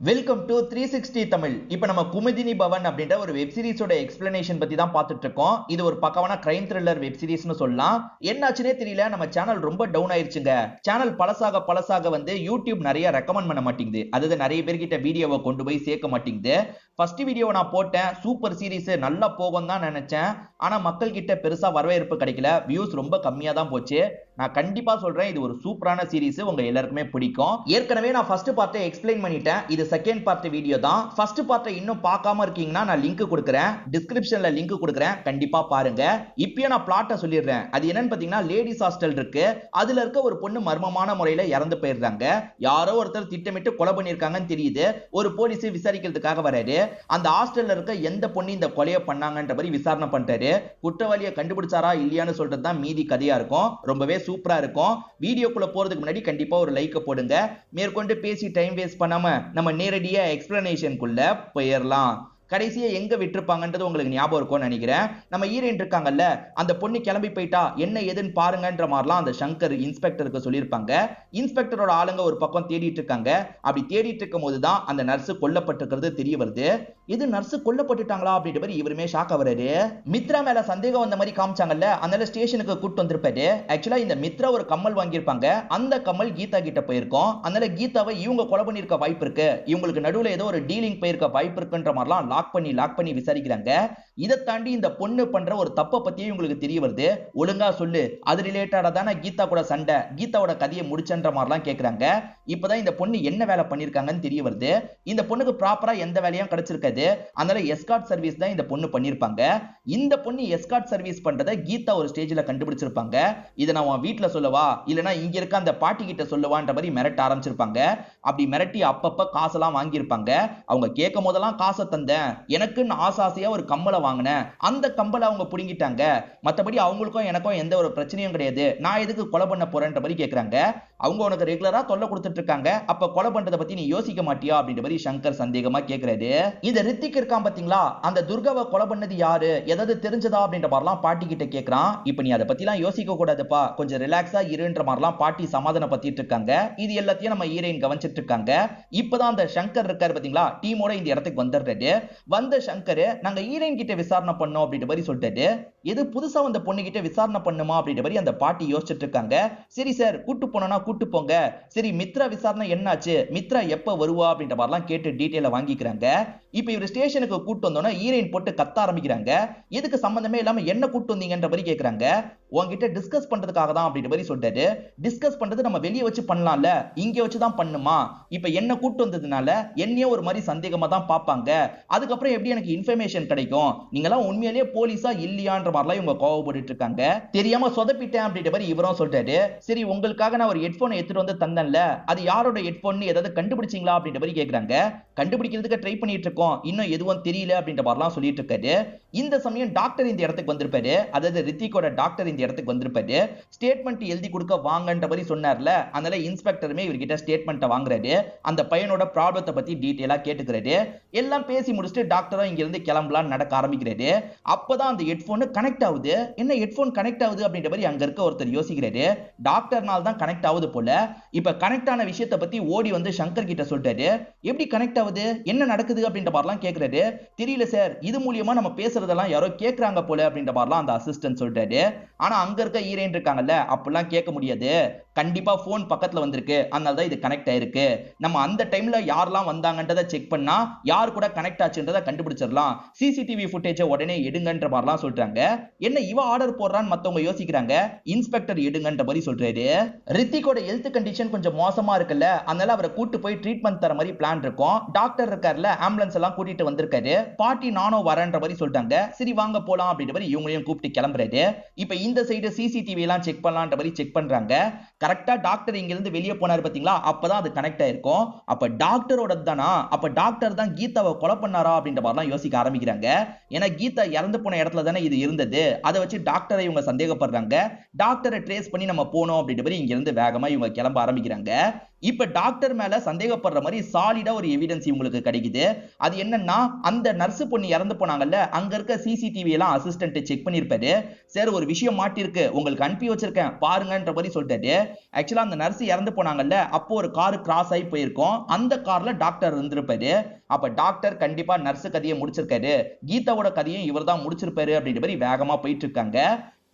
Welcome to 360 Tamil. இப்போ நம்ம குமுதினி பவன் அப்படின்ற ஒரு வெப் சீரிஸோட எக்ஸ்பிளனேஷன் பத்தி தான் பார்த்துட்டு இருக்கோம். இது ஒரு பக்கவான கிரைம் த்ரில்லர் வெப் சீரிஸ்னு சொல்லலாம். என்னாச்சுனே தெரியல, நம்ம சேனல் ரொம்ப டவுன் ஆயிருச்சுங்க. சேனல் பழசாக வந்து யூடியூப் நிறைய ரெக்கமெண்ட் பண்ண மாட்டேங்குது. அதாவது நிறைய பேர்கிட்ட வீடியோவை கொண்டு போய் சேர்க்க மாட்டேங்குது. ஃபர்ஸ்ட் வீடியோவை நான் போட்டேன், சூப்பர் சீரிஸ் நல்லா போகும் தான் நினைச்சேன். ஆனா மக்கள் கிட்ட பெருசா வரவேற்பு கிடைக்கல, வியூஸ் ரொம்ப கம்மியா தான் போச்சு. நான் கண்டிப்பா சொல்றேன், இது ஒரு சூப்பரான சீரிஸ், உங்க எல்லாருக்குமே பிடிக்கும். ஏற்கனவே நான் ஃபர்ஸ்ட் பார்ட்டை எக்ஸ்பிளைன் பண்ணிட்டேன். இது செகண்ட் பார்ட் வீடியோ தான். ஃபர்ஸ்ட் பார்ட்டை இன்னும் பார்க்காம இருக்கீங்கன்னா நான் லிங்க் கொடுக்குறேன், டிஸ்கிரிப்ஷன்ல லிங்க் கொடுக்குறேன், கண்டிப்பா பாருங்க. இப்பயே நான் பிளாட்டை சொல்லிடுறேன். அது என்னன்னு பாத்தீங்கன்னா, லேடிஸ் ஹாஸ்டல் இருக்கு. அதுல இருக்க ஒரு பொண்ணு மர்மமான முறையில இறந்து போயிடுறாங்க. யாரோ ஒருத்தர் திட்டமிட்டு கொலை பண்ணிருக்காங்கன்னு தெரியுது. ஒரு போலீஸ் விசாரிக்கிறதுக்காக வராரு. அந்த ஹாஸ்டல்ல இருக்க எந்த பொண்ணு இந்த கொலையை பண்ணாங்கன்ற மாதிரி விசாரணை பண்றாரு. குற்றவாளியை கண்டுபிடிச்சாரா இல்லையான்னு சொல்றது தான் மீதி கதையா இருக்கும். ரொம்பவே சூப்பரா இருக்கும். வீடியோக்குள்ள போறதுக்கு முன்னாடி கண்டிப்பா ஒரு லைக் போடுங்க. மேற்கொண்டு பேசி டைம் வேஸ்ட் பண்ணாம நம்ம நேரடியா எக்ஸ்பிளனேஷனுக்குள்ள போயிடலாம். கடைசியா எங்க விட்டுருப்பாங்கன்றது உங்களுக்கு ஞாபகம் இருக்கும்னு நினைக்கிறேன். நம்ம ஹீரோயின் இருக்காங்கல்ல, அந்த பொண்ணு கிளம்பி போயிட்டா என்ன ஏதுன்னு பாருங்கன்ற மாதிரிலாம் அந்த சங்கர் இன்ஸ்பெக்டருக்கு சொல்லியிருப்பாங்க. இன்ஸ்பெக்டரோட ஆளுங்க ஒரு பக்கம் தேடிட்டு இருக்காங்க. அப்படி தேடிட்டு இருக்கும் போதுதான் அந்த நர்ஸ் கொல்லப்பட்டிருக்கிறது தெரிய வருது. இது நர்ஸ் கொல்லப்பட்டுட்டாங்களா அப்படின்ற மாதிரி இவருமே ஷாக் ஆகுறாரு. மித்ரா மேல சந்தேகம் வந்த மாதிரி காமிச்சாங்கல்ல, அதனால ஸ்டேஷனுக்கு கூட்டு வந்திருப்பாரு. ஆக்சுவலா இந்த மித்ரா ஒரு கம்மல் வாங்கியிருப்பாங்க. அந்த கம்மல் கீதா கிட்ட போயிருக்கோம். அதனால கீதாவை இவங்க கொலை பண்ணிருக்க வாய்ப்பு இருக்கு, இவங்களுக்கு நடுவுல ஏதோ ஒரு டீலிங் போயிருக்க வாய்ப்பு இருக்குன்ற மாதிரிலாம் லாக் பண்ணி விசாரிக்கிறாங்க. இதை தாண்டி இந்த பொண்ணு பண்ற ஒரு தப்ப பத்தியே உங்களுக்கு தெரிய வருது. ஒழுங்கா சொல்லு, அது ரிலேட்டடா தானே கீதா கூட சண்டை, கீதாவோட கதையை முடிச்சன்ற மாதிரிலாம் கேக்குறாங்க. இப்பதான் இந்த பொண்ணு என்ன வேலை பண்ணிருக்காங்கன்னு தெரிய வருது. இந்த பொண்ணுக்கு ப்ராப்பரா எந்த வேலையும் கிடைச்சிருக்காது. அதனால எஸ்கார்ட் சர்வீஸ் தான் இந்த பொண்ணு பண்ணிருப்பாங்க. இந்த பொண்ணு எஸ்கார்ட் சர்வீஸ் பண்றதை கீதா ஒரு ஸ்டேஜ்ல கண்டுபிடிச்சிருப்பாங்க. இதை நான் உன் வீட்டுல சொல்லவா இல்லனா இங்க இருக்க அந்த பாட்டி கிட்ட சொல்லவான்ற மாதிரி மிரட்ட ஆரம்பிச்சிருப்பாங்க. அப்படி மிரட்டி அப்பப்ப காசெல்லாம் வாங்கியிருப்பாங்க. அவங்க கேட்கும் போதெல்லாம் காசை தந்தேன், எனக்குன்னு ஆசாசியா ஒரு கம்மலை வாங்கினேன், அந்த கம்பலை அவங்க புடுங்கிட்டாங்க, மத்தபடி அவங்களுக்கும் எனக்கும் எந்த ஒரு பிரச்சனையும் கிடையாது, நான் எதுக்கு கொலை பண்ண போறேன்ற மாதிரி கேக்குறாங்க. அவங்க உனக்கு ரெகுலரா தொல்லை கொடுத்துட்டு இருக்காங்க, அப்ப கொலை பண்றதை பத்தி நீ யோசிக்க மாட்டியா அப்படின்ற மாதிரி சங்கர் சந்தேகமா கேக்குறாரு. இந்த ரித்திக் இருக்கான் பாத்தீங்களா, அந்த துர்காவை கொலை பண்ணது யாரு, ஏதாவது தெரிஞ்சதா அப்படின்ற மாதிரிலாம் பாட்டி கிட்ட கேக்குறான். இப்ப நீ அதை பத்திலாம் யோசிக்க கூடாதுப்பா, கொஞ்சம் ரிலாக்ஸா இருன்ற மாதிரிலாம் பாட்டி சமாதான பத்திட்டு இருக்காங்க. இது எல்லாத்தையும் நம்ம ஹீரோயின் கவனிச்சிட்டு இருக்காங்க. இப்பதான் அந்த சங்கர் இருக்காரு பாத்தீங்களா, டீமோட இந்த இடத்துக்கு வந்துடுறாரு. வந்த சங்கர், நாங்க ஹீரோயின் கிட்ட விசாரணை பண்ணோம் அப்படின்ற மாதிரி சொல்லிட்டாரு. எது புதுசா வந்த பொண்ணு கிட்ட விசாரணை பண்ணுமா அப்படின்ற மாதிரி அந்த பாட்டி யோசிச்சுட்டு இருக்காங்க. சரி சார், கூட்டு போனா கூட்டு போங்க. சரி மித்ரா விசாரணை என்னாச்சு, மித்ரா எப்ப வருவா அப்படின்ற மாதிரிலாம் கேட்டு டீடைல வாங்கிக்கிறாங்க. இப்ப இவர் ஸ்டேஷனுக்கு கூட்டு வந்தோன்னா ஹீரோயின் போட்டு கத்த ஆரம்பிக்கிறாங்க. எதுக்கு சம்பந்தமே இல்லாம என்ன கூட்டு வந்தீங்கன்ற மாதிரி கேக்குறாங்க. உங்ககிட்ட டிஸ்கஸ் பண்றதுக்காக தான் அப்படின்ற மாதிரி சொல்றாரு. டிஸ்கஸ் பண்றது நம்ம வெளியே வச்சு பண்ணலாம்ல, இங்க வச்சு தான் பண்ணுமா, இப்ப என்ன கூட்டு வந்ததுனால என்னையே ஒரு மாதிரி சந்தேகமா தான் பாப்பாங்க, அதுக்கப்புறம் எப்படி எனக்கு இன்ஃபர்மேஷன் கிடைக்கும், நீங்களாம் உண்மையிலேயே போலீஸா இல்லையான்ற மாதிரிலாம் இவங்க கோவப்பட்டு இருக்காங்க. தெரியாம சொதப்பிட்டேன் அப்படின்ற மாதிரி இவரும் சொல்றாரு. சரி உங்களுக்காக நான் ஒரு ஹெட்போன் எடுத்துட்டு வந்து தந்தேன்ல, அது யாரோட ஹெட்போன் ஏதாவது கண்டுபிடிச்சீங்களா அப்படின்ற மாதிரி கேக்குறாங்க. கண்டுபிடிக்கிறதுக்கு ட்ரை பண்ணிட்டு இருக்கோம், இன்னும் எதுவும் தெரியல அப்படின்ற மாதிரிலாம் சொல்லிட்டு இருக்காரு. இந்த சமயம் டாக்டர் இந்த இடத்துக்கு வந்திருப்பாரு. அதாவது ரித்திகோட டாக்டர் இந்த இடத்துக்கு வந்திருப்பாரு. ஸ்டேட்மெண்ட் எழுதி கொடுக்க வாங்கன்ற மாதிரி சொன்னார்ல, அதனால இன்ஸ்பெக்டருமே இவர்கிட்ட ஸ்டேட்மெண்ட் வாங்குறாரு. அந்த பையனோட ப்ராப்ளத்தை பத்தி டீடைலா கேட்டுக்கிறாரு. எல்லாம் பேசி முடிச்சுட்டு டாக்டரும் இங்க இருந்து கிளம்பலாம் நடக்க ஆரம்பிக்கிறாரு. அப்பதான் அந்த ஹெட்போன் கனெக்ட் ஆகுது. என்ன ஹெட்போன் கனெக்ட் ஆகுது அப்படின்ற மாதிரி அங்க இருக்க ஒருத்தர் யோசிக்கிறாரு. டாக்டர்னால தான் கனெக்ட் ஆகுது போல. இப்ப கனெக்ட் ஆன விஷயத்தை பத்தி ஓடி வந்து சங்கர் கிட்ட சொல்றாரு. எப்படி கனெக்ட் ஆகுது, என்ன நடக்குது அப்படின்ற மாதிரிலாம் கேக்குறாரு. தெரியல சார், இது மூலியமா நம்ம பேசுறதெல்லாம் யாரோ கேக்குறாங்க போல அப்படின்ற மாதிரிலாம் அந்த அசிஸ்டன்ட் சொல்றாரு. ஆனா அங்க இருக்க ஹீரோயின் இருக்காங்கல்ல, அப்பெல்லாம் கேட்க முடியாது, கண்டிப்பா போன் பக்கத்துல வந்திருக்கு, அதனால தான் இது கனெக்ட் ஆயிருக்கு. நம்ம அந்த டைம்ல யாரெல்லாம் வந்தாங்கன்றதை செக் பண்ணா யார் கூட கனெக்ட் ஆச்சுன்றதை கண்டுபிடிச்சிடலாம், சிசிடிவி ஃபுட்டேஜை உடனே எடுங்கன்ற மாதிரிலாம் சொல்றாங்க. என்ன இவ ஆர்டர் போடுறான்னு மத்தவங்க யோசிக்கிறாங்க. இன்ஸ்பெக்டர் எடுங்கன்ற மாதிரி சொல்றாரு. ரித்திகோட ஹெல்த் கண்டிஷன் கொஞ்சம் மோசமா இருக்குல்ல, அதனால அவரை கூட்டு போய் ட்ரீட்மெண்ட் தர மாதிரி பிளான் இருக்கும். டாக்டர் இருக்காருல, ஆம்புலன்ஸ் எல்லாம் கூட்டிட்டு வந்திருக்காரு. பாட்டி நானும் வரேன்ற மாதிரி சொல்றாங்க. சரி வாங்க போலாம் அப்படின்ற மாதிரி இவங்களையும் கூப்பிட்டு கிளம்புறாரு. இப்ப இந்த சைடு சிசிடிவி எல்லாம் செக் பண்ணலான்ற மாதிரி செக் பண்றாங்க. கரெக்டா டாக்டர் இங்க இருந்து வெளியே போனாரு பாத்தீங்களா, அப்பதான் அது கனெக்ட் ஆயிருக்கும். அப்ப டாக்டரோட தானா, அப்ப டாக்டர் தான் கீதாவை கொலை பண்ணாரா அப்படின்ற மாதிரிலாம் யோசிக்க ஆரம்பிக்கிறாங்க. ஏன்னா கீதா இறந்து போன இடத்துல தானே இது இருந்தது, அதை வச்சு டாக்டரை இவங்க சந்தேகப்படுறாங்க. டாக்டரை ட்ரேஸ் பண்ணி நம்ம போனோம் அப்படின்ற மாதிரி இங்க இருந்து வேகமா இவங்க கிளம்ப ஆரம்பிக்கிறாங்க. இப்ப டாக்டர் மேல சந்தேகப்படுற மாதிரி சாலிடா ஒரு எவிடன்ஸ் இவங்களுக்கு கிடைக்குது. அது என்னன்னா, அந்த நர்ஸ் பொண்ணு இறந்து போனாங்கல்ல, அங்க இருக்க சிசிடிவி எல்லாம் அசிஸ்டன்ட் செக் பண்ணிருப்பாரு. சார் ஒரு விஷயம் மாட்டிருக்கு, உங்களுக்கு அனுப்பி வச்சிருக்கேன் பாருங்கன்ற மாதிரி சொல்லிட்டாரு. ஆக்சுவலா அந்த நர்ஸ் இறந்து போனாங்கல்ல, அப்போ ஒரு கார் கிராஸ் ஆகி போயிருக்கும். அந்த கார்ல டாக்டர் இருந்திருப்பாரு. அப்ப டாக்டர் கண்டிப்பா நர்ஸ் கதையை முடிச்சிருக்காரு, கீதாவோட கதையும் இவர் தான் முடிச்சிருப்பாரு அப்படின்ற மாதிரி வேகமா போயிட்டு இருக்காங்க.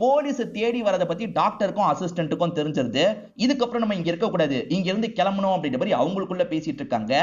போலீஸ் தேடி வரதை பத்தி டாக்டருக்கும் அசிஸ்டன்ட்டுக்கும் தெரிஞ்சிருது. இதுக்கப்புறம் நம்ம இங்க இருக்க கூடாது, இங்க இருந்து கிளம்பணும் அப்படின்ற மாதிரி அவங்களுக்குள்ள பேசிட்டு இருக்காங்க.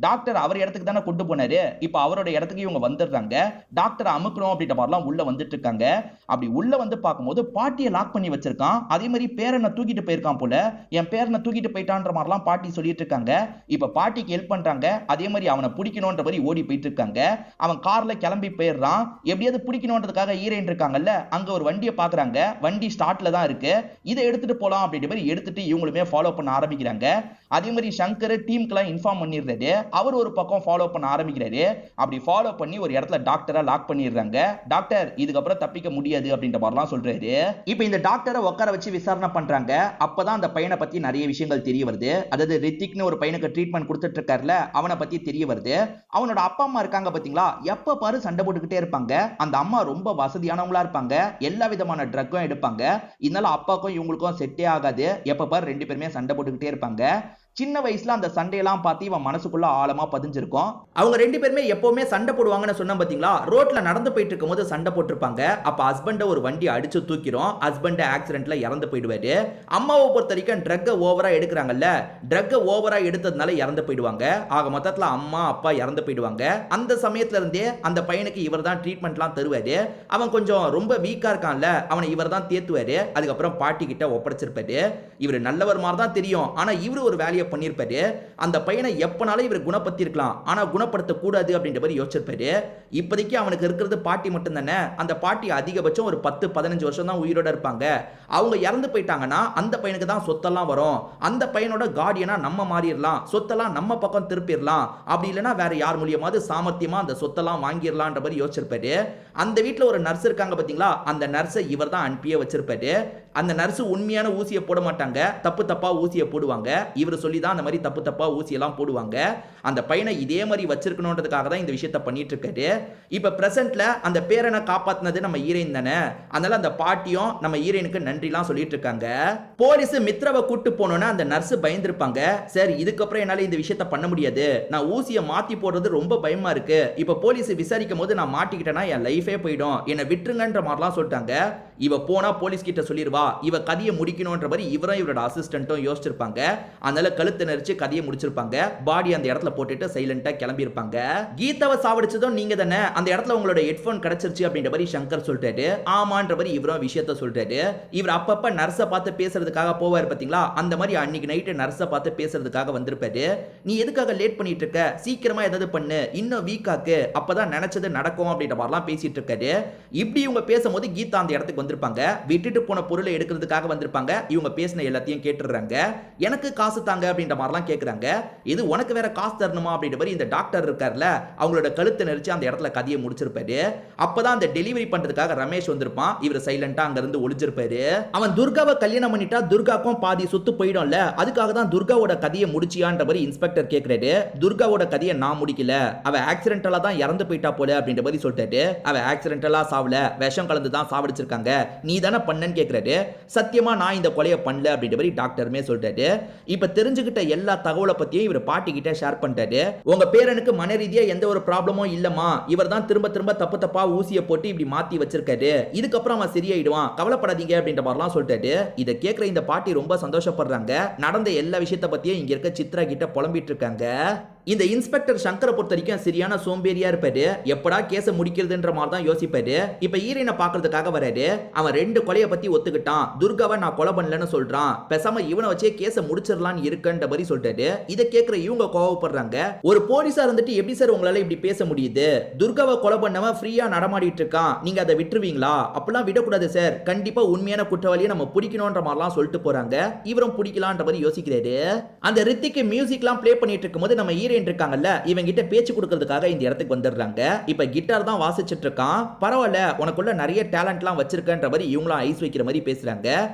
டாக்டர் அவர் இடத்துக்கு தானே கொண்டு போனாரு, இப்ப அவரோட இடத்துக்கு இவங்க வந்துடுறாங்க. டாக்டர் அமுக்கணும் அப்படின்ற மாதிரிலாம் உள்ள வந்துட்டு இருக்காங்க. அப்படி உள்ள வந்து பார்க்கும்போது பாட்டியை லாக் பண்ணி வச்சிருக்கான். அதே மாதிரி பேரனை தூக்கிட்டு போயிருக்கான் போல, என் பேரனை தூக்கிட்டு போயிட்டான்ற மாதிரிலாம் பாட்டி சொல்லிட்டு இருக்காங்க. இப்ப பாட்டிக்கு ஹெல்ப் பண்றாங்க. அதே மாதிரி அவனை பிடிக்கணும்ன்ற மாதிரி ஓடி போயிட்டு இருக்காங்க. அவன் கார்ல கிளம்பி போயிடுறான். எப்படியாவது பிடிக்கணும்ன்றதுக்காக ஹீரோயின் இருக்காங்கல்ல, அங்க ஒரு வண்டியை பாக்குறாங்க. வண்டி ஸ்டார்ட்ல தான் இருக்கு. இதை எடுத்துட்டு போலாம் அப்படின்ற மாதிரி எடுத்துட்டு இவங்களுமே ஃபாலோ பண்ண ஆரம்பிக்கிறாங்க. அதே மாதிரி சங்கர் டீமுக்குலாம் இன்ஃபார்ம் பண்ணிடுறாரு. அவர் ஒரு பக்கம் ஃபாலோ பண்ண ஆரம்பிக்கிறாரு. அப்படி ஃபாலோ பண்ணி ஒரு இடத்துல டாக்டரை லாக் பண்ணிடுறாங்க. டாக்டர் இதுக்கப்புறம் தப்பிக்க முடியாது அப்படின்ற மாதிரிலாம் சொல்றாரு. இப்போ இந்த டாக்டரை உட்கார வச்சு விசாரணை பண்றாங்க. அப்பதான் அந்த பையனை பத்தி நிறைய விஷயங்கள் தெரிய வருது. அதாவது ரித்திக்னு ஒரு பையனுக்கு ட்ரீட்மெண்ட் கொடுத்துட்டு இருக்காருல, அவனை பத்தி தெரிய வருது. அவனோட அப்பா அம்மா இருக்காங்க பாத்தீங்களா, எப்ப பாரு சண்டை போட்டுக்கிட்டே இருப்பாங்க. அந்த அம்மா ரொம்ப வசதியானவங்களா இருப்பாங்க, எல்லா விதமான ட்ரக்கும் எடுப்பாங்க. இதனால அப்பாக்கும் இவங்களுக்கும் செட்டே ஆகாது. எப்ப பாரு ரெண்டு பேருமே சண்டை போட்டுக்கிட்டே இருப்பாங்க. சின்ன வயசுல அந்த சண்டையெல்லாம் பார்த்து இவன் மனசுக்குள்ள ஆழமா பதிஞ்சிருக்கும். அவங்க ரெண்டு பேருமே எப்பவுமே சண்டை போடுவாங்கன்னு சொன்ன பாத்தீங்களா, ரோட்ல நடந்து போயிட்டு இருக்கும்போது சண்டை போட்டிருப்பாங்க. அப்ப ஹஸ்பண்ட ஒரு வண்டி அடிச்சு தூக்கிரும். ஹஸ்பண்ட் ஆக்சிடென்ட்ல இறந்து போயிடுவாரு. அம்மாவை பொறுத்த வரைக்கும் ட்ரக் ஓவரா எடுக்கிறாங்கல்ல, ட்ரக் ஓவரா எடுத்ததுனால இறந்து போயிடுவாங்க. ஆக மொத்தத்துல அம்மா அப்பா இறந்து போயிடுவாங்க. அந்த சமயத்துல இருந்தே அந்த பையனுக்கு இவர் தான் ட்ரீட்மெண்ட்லாம் தருவாரு. அவன் கொஞ்சம் ரொம்ப வீக்கா இருக்கான்ல, அவனை இவர் தான் தேத்துவாரு. அதுக்கப்புறம் பாட்டி கிட்ட ஒப்படைச்சிருப்பாரு. இவர் நல்லவர் மாதிரி தான் தெரியும், ஆனா இவரு ஒரு வேலையை பண்ணிருப்பாரு. அந்த பையனை எப்பனாலும் இவர் குணப்படுத்தி இருக்கலாம், ஆனா குணப்படுத்த கூடாது அப்படின்ற மாதிரி யோசிச்சிருப்பாரு. இப்போதைக்கு அவனுக்கு இருக்கிறது பாட்டி மட்டும் தானே. அந்த பாட்டி அதிகபட்சம் ஒரு 10-15 வருஷம் தான் உயிரோட இருப்பாங்க. அவங்க இறந்து போயிட்டாங்கன்னா அந்த பையனுக்கு தான் சொத்தெல்லாம் வரும். அந்த பையனோட கார்டியனா நம்ம மாறிடலாம், சொத்தெல்லாம் நம்ம பக்கம் திருப்பிடலாம். அப்படி இல்லைன்னா வேற யார் மூலியமாவது சாமர்த்தியமா அந்த சொத்தெல்லாம் வாங்கிடலான்ற மாதிரி யோசிச்சிருப்பாரு. அந்த வீட்டில் ஒரு நர்ஸ் இருக்காங்க பாத்தீங்களா, அந்த நர்ஸை இவர் தான் அனுப்பியே வச்சிருப்பாரு. அந்த நர்ஸ் உண்மையான ஊசியை போட மாட்டாங்க, தப்பு தப்பா ஊசியை போடுவாங்க. இவர் சொல்லி தான் அந்த மாதிரி தப்பு தப்பா ஊசியெல்லாம் போடுவாங்க. அந்த பையனை இதே மாதிரி வச்சிருக்கணுன்றதுக்காக தான் இந்த விஷயத்தை பண்ணிட்டு இருக்காரு. இப்ப பிரசன்ட்ல அந்த பேரனை காப்பாத்தினது நம்ம ஹீரோயின் தானே, அதனால அந்த பாட்டியும் நம்ம ஹீரோயினுக்கு நன்றிலாம் சொல்லிட்டு இருக்காங்க. போலீஸ் மித்ராவை கூட்டு போனோன்னா அந்த நர்ஸ் பயந்துருப்பாங்க. சார் இதுக்கப்புறம் என்னால இந்த விஷயத்தை பண்ண முடியாது, நான் ஊசியை மாத்தி போடுறது ரொம்ப பயமா இருக்கு. இப்ப போலீஸ் விசாரிக்கும் போது நான் மாட்டிக்கிட்டேன்னா என் லைஃபே போயிடும், என்னை விட்டுருங்கன்ற மாதிரிலாம் சொல்லிட்டாங்க. இவ போனா போலீஸ் கிட்ட சொல்லிடுவா, இவ கதையை முடிக்கணும்ன்ற மாதிரி இவரும் இவரோட அசிஸ்டன்ட்டும் யோசிச்சிருப்பாங்க. அதனால கழுத்தை நெரிச்சு கதையை முடிச்சிருப்பாங்க. பாடி அந்த இடத்துல போட்டுட்டு சைலண்டா கிளம்பி இருப்பாங்க. கீதாவை சாவடிச்சதும் நீங்க தானே, அந்த இடத்துல உங்களோட ஹெட்போன் கிடைச்சிருச்சு அப்படின்ற மாதிரி சங்கர் சொல்லிட்டாரு. ஆமான்ற மாதிரி இவரும் விஷயத்த சொல்லிட்டாரு. இவர் அப்பப்ப நர்ஸை பார்த்து பேசுறதுக்காக போவார் பாத்தீங்களா, அந்த மாதிரி அன்னைக்கு நைட்டு நர்ஸை பார்த்து பேசுறதுக்காக வந்திருப்பாரு. நீ எதுக்காக லேட் பண்ணிட்டு இருக்க, சீக்கிரமா ஏதாவது பண்ணு, இன்னும் வீக்காக்கு, அப்பதான் நினைச்சது நடக்கும் அப்படின்ற மாதிரிலாம் பேசிட்டு இருக்காரு. இப்படி இவங்க பேசும்போது கீதா அந்த இடத்துக்கு வந்திருப்பாங்க. விட்டுட்டு போன பொருளை எடுக்கிறதுக்காக வந்திருப்பாங்க. இவங்க பேசின எல்லாத்தையும் கேட்டுறாங்க. எனக்கு காசு தாங்க அப்படின்ற மாதிரிலாம் கேட்குறாங்க. இது உனக்கு வேற காசு தரணுமா அப்படின்ற மாதிரி இந்த டாக்டர் இருக்கார்ல, அவங்களோட கழுத்தை நெரிச்சு அந்த இடத்துல கதையை முடிச்சிருப்பாரு. அப்பதான் அந்த டெலிவரி பண்றதுக்காக ரமேஷ் வந்திருப்பான். இவர் சைலண்டா அங்க இருந்து ஒளிஞ்சிருப்பாரு. அவன் துர்காவை கல்யாணம் பண்ணிட்டா துர்காக்கும் பாதி சொத்து போயிடும்ல, அதுக்காக தான் துர்காவோட கதையை முடிச்சியான்ற மாதிரி இன்ஸ்பெக்டர் கேட்கிறாரு. துர்காவோட கதையை நான் முடிக்கல, அவ ஆக்சிடென்டலா தான் இறந்து போயிட்டா போல அப்படின்ற மாதிரி சொல்லிட்டாரு. அவ ஆக்சிடென்டலா சாவல, விஷம் கலந்து தான் சாவடிச்சிருக்காங்க, நீ தானே பண்ணன்னு கேட்கிறாரு. சத்தியமா நான் இந்த கொலையை பண்ணல அப்படின்ற மாதிரி டாக்டருமே சொல்லிட்டாரு. இப்ப தெரிஞ்சுக்கிட்ட எல்லா தகவலை பத்தியும் இவர் பாட்டி கிட்ட ஷேர் பண்ணிட்டாரு. உங்க பேரனுக்கு மன ரீதியா எந்த ஒரு ப்ராப்ளமும் இல்லமா, இவர் தான் திரும்ப திரும்ப தப்பு தப்பா ஊசியை போட்டு இப்படி மாத்தி வச்சிருக்காரு, இதுக்கப்புறம் அவன் சரியாயிடுவான், கவலைப்படாதீங்க அப்படின்ற மாதிரிலாம் சொல்லிட்டாரு. இதை கேட்கிற இந்த பாட்டி ரொம்ப சந்தோஷப்படுறாங்க. நடந்த எல்லா விஷயத்தை பத்தியும் இங்க இருக்க சித்ரா கிட்ட புலம்பிட்டு இருக்காங்க. இந்த இன்ஸ்பெக்டர் சங்கரை பொறுத்த வரைக்கும் சரியான சோம்பேறியா இருப்பாரு. எப்படா கேஸ முடிக்கிறதுன்ற மாதிரி தான் யோசிப்பாரு. இப்ப ஹீரோயினை பாக்குறதுக்காக வராரு. அவன் 2 கொலையை பத்தி ஒத்துக்கிட்டான், துர்காவை நான் கொலை பண்ணலன்னு சொல்றான், பேசாம இவனை வச்சே கேஸ முடிச்சிடலான்னு இருக்குன்ற மாதிரி சொல்லிட்டாரு. இதை கேட்கிற இவங்க கோவப்படுறாங்க. ஒரு போலீஸா இருந்துட்டு எப்படி சார் உங்களால இப்படி பேச முடியுது, துர்காவை கொலை பண்ணவன் ஃப்ரீயா நடமாடிட்டு இருக்கான், நீங்க அதை விட்டுருவீங்களா, அப்படிலாம் விடக்கூடாது சார், கண்டிப்பா உண்மையான குற்றவாளியை நம்ம பிடிக்கணும்ன்ற மாதிரிலாம் சொல்லிட்டு போறாங்க. இவரும் பிடிக்கலான்ற மாதிரி யோசிக்கிறாரு. அந்த ரித்திக்கு மியூசிக்லாம் ப்ளே பண்ணிட்டு இருக்கும்போது நம்ம ஹீரோயின் ஹீரோயின் இருக்காங்கல்ல இவங்க கிட்ட பேச்சு கொடுக்கிறதுக்காக இந்த இடத்துக்கு வந்துடுறாங்க. இப்ப கிட்டார் தான் வாசிச்சிட்டு இருக்கான். பரவாயில்ல உனக்குள்ள நிறைய டேலண்ட்லாம் வச்சிருக்கன்ற மாதிரி இவங்களும் ஐஸ் வைக்கிற மாதிரி பேசுறாங்க.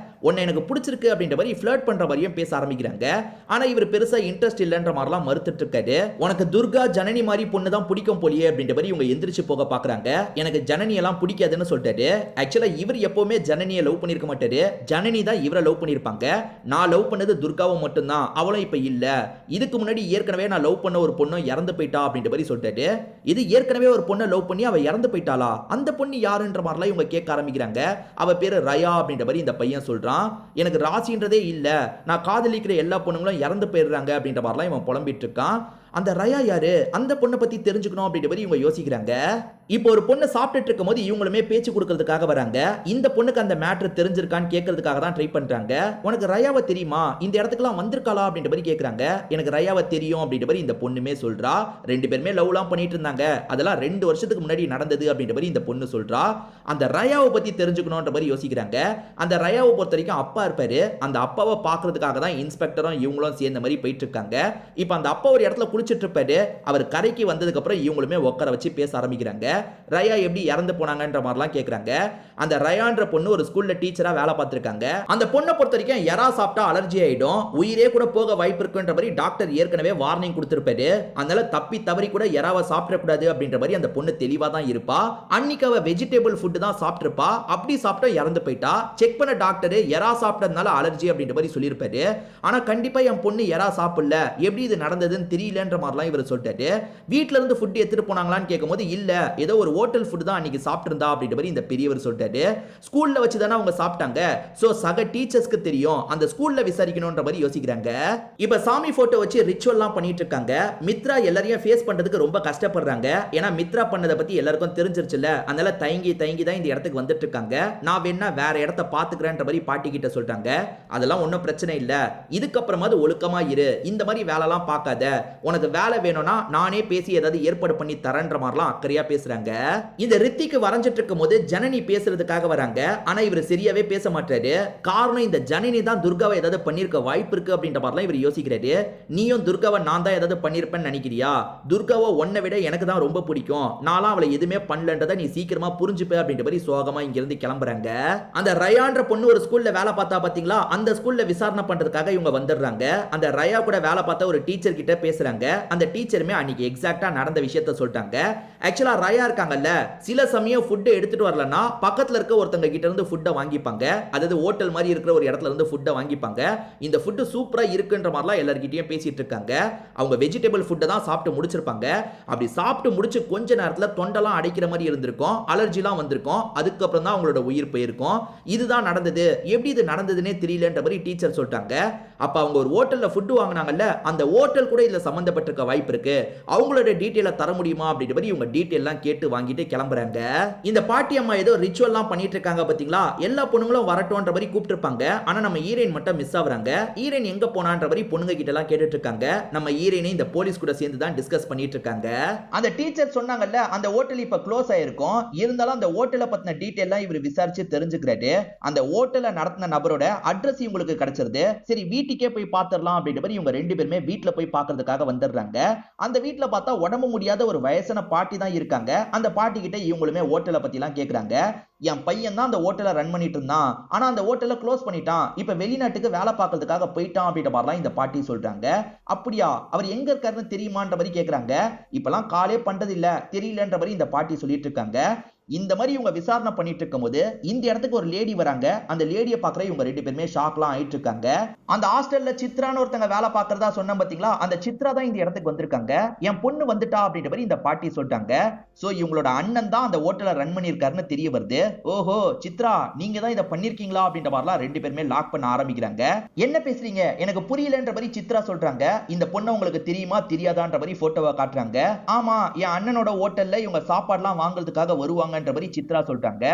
உன்னை எனக்கு பிடிச்சிருக்கு அப்படின்ற மாதிரி ஃபிளர்ட் பண்ற மாதிரியும் பேச ஆரம்பிக்கிறாங்க. ஆனா இவர் பெருசா இன்ட்ரெஸ்ட் இல்லன்ற மாதிரிலாம் மறுத்துட்டு இருக்காரு. உனக்கு துர்கா ஜனனி மாதிரி பொண்ணு தான் பிடிக்கும் போலியே அப்படின்ற மாதிரி இவங்க எந்திரிச்சு போக பாக்குறாங்க. எனக்கு ஜனனி எல்லாம் பிடிக்காதுன்னு சொல்லிட்டாரு. ஆக்சுவலா இவர் எப்பவுமே ஜனனியை லவ் பண்ணிருக்க மாட்டாரு. ஜனனி தான் இவரை லவ் பண்ணிருப்பாங்க. நான் லவ் பண்ணது துர்காவை மட்டும்தான், அவளும் இப்ப இல்ல. இதுக்கு முன்னாடி ஏற்கனவே நான் லவ் பண்ண ஒரு பொண்ணு இறந்து போயிட்டா அப்படின்ற மாதிரி சொல்லிட்டாரு. இது ஏற்கனவே ஒரு பொண்ணை லவ் பண்ணி அவ இறந்து போயிட்டாளா, அந்த பொண்ணு யாருன்ற மாதிரிலாம் இவங்க கேட்க ஆரம்பிக்கிறாங்க. அவ பேரு ரயா அப்படின்ற மாதிரி இந்த பையன் சொல்றான். எனக்கு ராசின்றதே இல்ல, நான் காதலிக்கிற எல்லா பொண்ணுங்களும் இறந்து போயிடுறாங்க அப்படின்ற மாதிரிலாம் இவன் புலம்பிட்டு இருக்கான். அந்த ரயா யாரு, அந்த பொண்ணை பத்தி தெரிஞ்சுக்கணும் அப்படின்ற மாதிரி இவங்க யோசிக்கிறாங்க. இப்போ ஒரு பொண்ணு சாப்பிட்டுட்டு இருக்கும் போது இவங்களுமே பேச்சு கொடுக்கறதுக்காக வராங்க. இந்த பொண்ணுக்கு அந்த மேட்டர் தெரிஞ்சிருக்கான்னு கேட்கறதுக்காக தான் ட்ரை பண்றாங்க. உனக்கு ரயாவை தெரியுமா, இந்த இடத்துக்குலாம் வந்திருக்காளா அப்படின்ற மாதிரி கேட்கறாங்க. எனக்கு ரயாவை தெரியும் அப்படின்ற மாதிரி இந்த பொண்ணுமே சொல்றா. ரெண்டு பேருமே லவ்லாம் பண்ணிட்டு இருந்தாங்க, அதெல்லாம் 2 வருஷத்துக்கு முன்னாடி நடந்தது அப்படின்ற மாதிரி இந்த பொண்ணு சொல்றா. அந்த ரயாவை பத்தி தெரிஞ்சுக்கணும்ன்ற மாதிரி யோசிக்கிறாங்க. அந்த ரயாவை பொறுத்த வரைக்கும் அப்பா இருப்பாரு. அந்த அப்பாவை பாக்குறதுக்காக தான் இன்ஸ்பெக்டரும் இவங்களும் சேர்ந்த மாதிரி போயிட்டு இருக்காங்க. இப்போ அந்த அப்பா ஒரு இடத்துல குளிச்சிட்டு இருப்பாரு. அவர் கரைக்கு வந்ததுக்கு அப்புறம் இவங்களுமே உட்கார வச்சு பேச ஆரம்பிக்கிறாங்க. ரயா எப்படி இறந்து போனாங்கன்ற மாதிரிலாம் கேக்குறாங்க. அந்த ரயான்ற பொண்ணு ஒரு ஸ்கூல்ல டீச்சரா வேலை பார்த்திருக்காங்க. அந்த பொண்ணை பொறுத்த வரைக்கும் எறா சாப்பிட்டா அலர்ஜி ஆயிடும், உயிரே கூட போக வாய்ப்பு இருக்குன்ற மாதிரி டாக்டர் ஏற்கனவே வார்னிங் கொடுத்திருப்பாரு. அதனால தப்பி தவறி கூட எறாவை சாப்பிட கூடாது அப்படின்ற மாதிரி அந்த பொண்ணு தெளிவா தான் இருப்பா. அன்னைக்கு அவ வெஜிடபிள் ஃபுட் தான் சாப்பிட்டிருப்பா. அப்படி சாப்பிட்டா இறந்து போயிட்டா. செக் பண்ண டாக்டர் எறா சாப்பிட்டதுனால அலர்ஜி அப்படின்ற மாதிரி சொல்லியிருப்பாரு. ஆனா கண்டிப்பா என் பொண்ணு எறா சாப்பிடல, எப்படி இது நடந்ததுன்னு தெரியலன்ற மாதிரிலாம் இவர் சொல்லிட்டாரு. வீட்ல இருந்து ஃபுட் எடுத்துட்டு போனாங்களான்னு கேட்கும்போது இல்ல, ஏதோ ஒரு ஹோட்டல் ஃபுட் தான் அன்னைக்கு சாப்பிட்டிருந்தா அப்படின்ற மாதிரி இந்த பெரியவர் சொல்லிட்டாரு. ஸ்கூல்ல வச்சு தானே அவங்க சாப்பிட்டாங்க, சோ சக டீச்சர்ஸ்க்கு தெரியும், அந்த ஸ்கூல்ல விசாரிக்கணும்ன்ற மாதிரி யோசிக்கிறாங்க. இப்ப சாமி போட்டோ வச்சு ரிச்சுவல்லாம் பண்ணிட்டு இருக்காங்க. மித்ரா எல்லாரையும் ஃபேஸ் பண்றதுக்கு ரொம்ப கஷ்டப்படுறாங்க. ஏன்னா மித்ரா பண்ணதை பத்தி எல்லாருக்கும் தெரிஞ்சிருச்சுல, அதனால தயங்கி தயங்கி தான் இந்த இடத்துக்கு வந்துட்டு இருக்காங்க. நான் வேணா வேற இடத்த பாத்துக்கிறேன்ற மாதிரி பாட்டி கிட்ட சொல்றாங்க. அதெல்லாம் ஒன்றும் பிரச்சனை இல்ல, இதுக்கப்புறமாவது ஒழுக்கமா இரு, இந்த மாதிரி வேலைலாம் பார்க்காத, உனக்கு வேலை வேணும்னா நானே பேசி ஏதாவது ஏற்பாடு பண்ணி தரேன்ற மாதிரிலாம் அக்கறையா பேசுறாங்க. இந்த ரித்திக்கு வரைஞ்சிட்டு இருக்கும் போது ஜனனி பேசுறதுக்காக வராங்க. ஆனா இவர் சரியாவே பேச மாட்டாரு. காரணம் இந்த ஜனனி தான் துர்காவை ஏதாவது பண்ணிருக்க வாய்ப்பு இருக்கு அப்படின்ற மாதிரிலாம் இவர் யோசிக்கிறாரு. நீயும் துர்காவை நான் தான் ஏதாவது பண்ணிருப்பேன்னு நினைக்கிறியா, துர்காவை உன்னை விட எனக்கு தான் ரொம்ப பிடிக்கும், நான்லாம் அவளை எதுவுமே பண்ணலன்றதை நீ சீக்கிரமா புரிஞ்சுப்ப அப்படின்ற மாதிரி சோகமா இங்க இருந்து கிளம்புறாங்க. அந்த ரயான்ற பொண்ணு ஒரு ஸ்கூல்ல வேலை பார்த்தா பாத்தீங்களா, அந்த ஸ்கூல்ல விசாரணை பண்றதுக்காக இவங்க வந்துடுறாங்க. அந்த ரயா கூட வேலை பார்த்த ஒரு டீச்சர் கிட்ட பேசுறாங்க. அந்த டீச்சருமே அன்னைக்கு எக்ஸாக்ட்டா நடந்த விஷயத்த சொல்லிட்டாங்க. ஆக்சுவலா ரயா இருக்காங்கல்ல, சில சமயம் ஃபுட் எடுத்துட்டு வரலன்னா பக்கத்துல இருக்க ஒருத்தங்க கிட்ட இருந்து ஃபுட்டை வாங்கிப்பாங்க. அதாவது ஹோட்டல் மாதிரி இருக்கிற ஒரு இடத்துல இருந்து ஃபுட்டை வாங்கிப்பாங்க. இந்த ஃபுட் சூப்பரா இருக்குன்ற மாதிரிலாம் எல்லார்கிட்டயும் பேசிட்டு இருக்காங்க. அவங்க வெஜிடபிள் ஃபுட்டை தான் சாப்பிட்டு முடிச்சிருப்பாங்க. அப்படி சாப்பிட்டு முடிச்சு கொஞ்ச நேரத்துல தொண்டெல்லாம் அடைக்கிற மாதிரி இருந்திருக்கும், அலர்ஜிலாம் வந்திருக்கும். அதுக்கப்புறம் தான் அவங்களோட உயிர் போயிருக்கும். இதுதான் நடந்தது, எப்படி இது நடந்ததுன்னே தெரியலன்ற மாதிரி டீச்சர் சொல்லிட்டாங்க. அப்ப அவங்க ஒரு ஹோட்டல்ல ஃபுட் வாங்கினாங்கல்ல, அந்த ஹோட்டல் கூட இதுல சம்பந்தப்பட்டிருக்க வாய்ப்பு இருக்கு, அவங்களோட டீட்டெயிலை தர முடியுமா அப்படின்ற மாதிரி இவங்க டீட்டெயிலாம் கேட்டு வாங்கிட்டு கிளம்புறாங்க. இந்த பாட்டி அம்மா ஏதோ ரிச்சுவல்லாம் பண்ணிட்டு இருக்காங்க பாத்தீங்களா, எல்லா பொண்ணுங்களும் வரட்டும்ன்ற மாதிரி கூப்பிட்டுருப்பாங்க. ஆனா நம்ம ஹீரோயின் மட்டும் மிஸ் ஆகுறாங்க. ஹீரோயின் எங்க போனான்ற மாதிரி பொண்ணுங்க கிட்ட எல்லாம் கேட்டுட்டு இருக்காங்க. நம்ம ஹீரோயினை இந்த போலீஸ் கூட சேர்ந்து தான் டிஸ்கஸ் பண்ணிட்டு இருக்காங்க. அந்த டீச்சர் சொன்னாங்கல்ல, அந்த ஹோட்டல் இப்ப க்ளோஸ் ஆயிருக்கும், இருந்தாலும் அந்த ஹோட்டலை பத்தின டீட்டெயிலாம் இவர் விசாரிச்சு தெரிஞ்சுக்கிறாரு. அந்த ஹோட்டலை நடத்தின நபரோட அட்ரஸ் உங்களுக்கு கிடைச்சிருது. சரி வீட்டுக்கே போய் பாத்துறலாம் அப்படின்ற மாதிரி இவங்க ரெண்டு பேருமே வீட்டுல போய் பாக்குறதுக்காக வந்துடுறாங்க. அந்த வீட்டுல பார்த்தா உடம்பு முடியாத ஒரு வயசான பாட்டி தான் இருக்காங்க. அந்த பாட்டி கிட்ட இவங்களுமே ஹோட்டலை பத்தி எல்லாம் கேக்குறாங்க. என் பையன் தான் அந்த ஹோட்டலை ரன் பண்ணிட்டு இருந்தான், ஆனா அந்த ஹோட்டலை க்ளோஸ் பண்ணிட்டான், இப்ப வெளிநாட்டுக்கு வேலை பார்க்கறதுக்காக போயிட்டான் அப்படின்ற மாதிரிலாம் இந்த பாட்டி சொல்றாங்க. அப்படியா, அவர் எங்க இருக்காருன்னு தெரியுமான்ற மாதிரி கேக்குறாங்க. இப்பெல்லாம் காலே பண்றது இல்ல, தெரியலன்ற மாதிரி இந்த பாட்டி சொல்லிட்டு இருக்காங்க. இந்த மாதிரி இவங்க விசாரணை பண்ணிட்டு இருக்கும்போது இந்த இடத்துக்கு ஒரு லேடி வராங்க. அந்த லேடியை பாக்குற இவங்க ரெண்டு பேருமே ஷாக்லாம் ஆயிட்டு இருக்காங்க. அந்த ஹாஸ்டல்ல சித்ரான்னு ஒருத்தங்க வேலை பார்க்கறதா சொன்ன பாத்தீங்களா, அந்த சித்ரா தான் இந்த இடத்துக்கு வந்திருக்காங்க. என் பொண்ணு வந்துட்டா அப்படின்ற மாதிரி இந்த பாட்டி சொல்லிட்டாங்க. சோ இவங்களோட அண்ணன் தான் அந்த ஹோட்டலை ரன் பண்ணிருக்காருன்னு தெரிய வருது. ஓஹோ சித்ரா, நீங்க தான் இதை பண்ணிருக்கீங்களா அப்படின்ற மாதிரிலாம் ரெண்டு பேருமே லாக் பண்ண ஆரம்பிக்கிறாங்க. என்ன பேசுறீங்க, எனக்கு புரியலன்ற மாதிரி சித்ரா சொல்றாங்க. இந்த பொண்ணு உங்களுக்கு தெரியுமா தெரியாதான்ற மாதிரி போட்டோவை காட்டுறாங்க. ஆமா, என் அண்ணனோட ஹோட்டல்ல இவங்க சாப்பாடுலாம் வாங்குறதுக்காக வருவாங்க சொல்லுங்கன்ற மாதிரி சித்ரா சொல்றாங்க.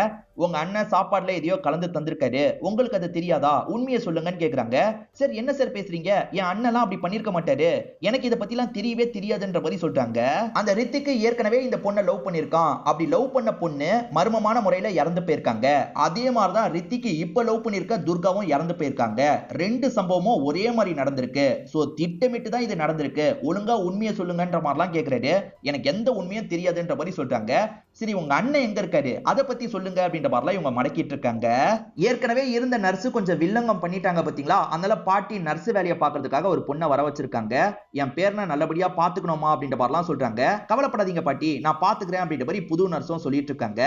உங்க அண்ணன் சாப்பாடுல எதையோ கலந்து தந்திருக்காரு, உங்களுக்கு அது தெரியாதா, உண்மையை சொல்லுங்கன்னு கேக்குறாங்க. சார் என்ன சார் பேசுறீங்க, என் அண்ணன்லாம் அப்படி பண்ணிருக்க மாட்டாரு, எனக்கு இத பத்திலாம் தெரியவே தெரியாதுன்ற மாதிரி சொல்றாங்க. அந்த ரித்திக்கு ஏற்கனவே இந்த பொண்ணை லவ் பண்ணிருக்கான், அப்படி லவ் பண்ண பொண்ணு மர்மமான முறையில இறந்து போயிருக்காங்க. அதே மாதிரிதான் ரித்திக்கு இப்ப லவ் பண்ணிருக்க துர்காவும் இறந்து போயிருக்காங்க. ரெண்டு சம்பவமும் ஒரே மாதிரி நடந்திருக்கு. சோ திட்டமிட்டு தான் இது நடந்திருக்கு, ஒழுங்கா உண்மையை சொல்லுங்கன்ற மாதிரிலாம் கேக்குறாரு. எனக்கு எந்த உண்மையும் தெரியாதுன்ற மாதிரி சொல்றாங்க. சரி உங்க அண்ணன் எங்க இருக்காரு, அத பத்தி சொல்லுங்க அப்படின்ற மாதிரிலாம் இவங்க மடக்கிட்டு இருக்காங்க. ஏற்கனவே இருந்த நர்ஸ் கொஞ்சம் வில்லங்கம் பண்ணிட்டாங்க பாத்தீங்களா, அதனால பாட்டி நர்ஸ் வேலையை பாக்குறதுக்காக ஒரு பொண்ணை வர வச்சிருக்காங்க. என் பேரனை நல்லபடியா பாத்துக்கணுமா அப்படின்ற மாதிரிலாம் சொல்றாங்க. கவலைப்படாதீங்க பாட்டி, நான் பாத்துக்கிறேன் அப்படின்ற மாதிரி புது நர்ஸும் சொல்லிட்டு இருக்காங்க.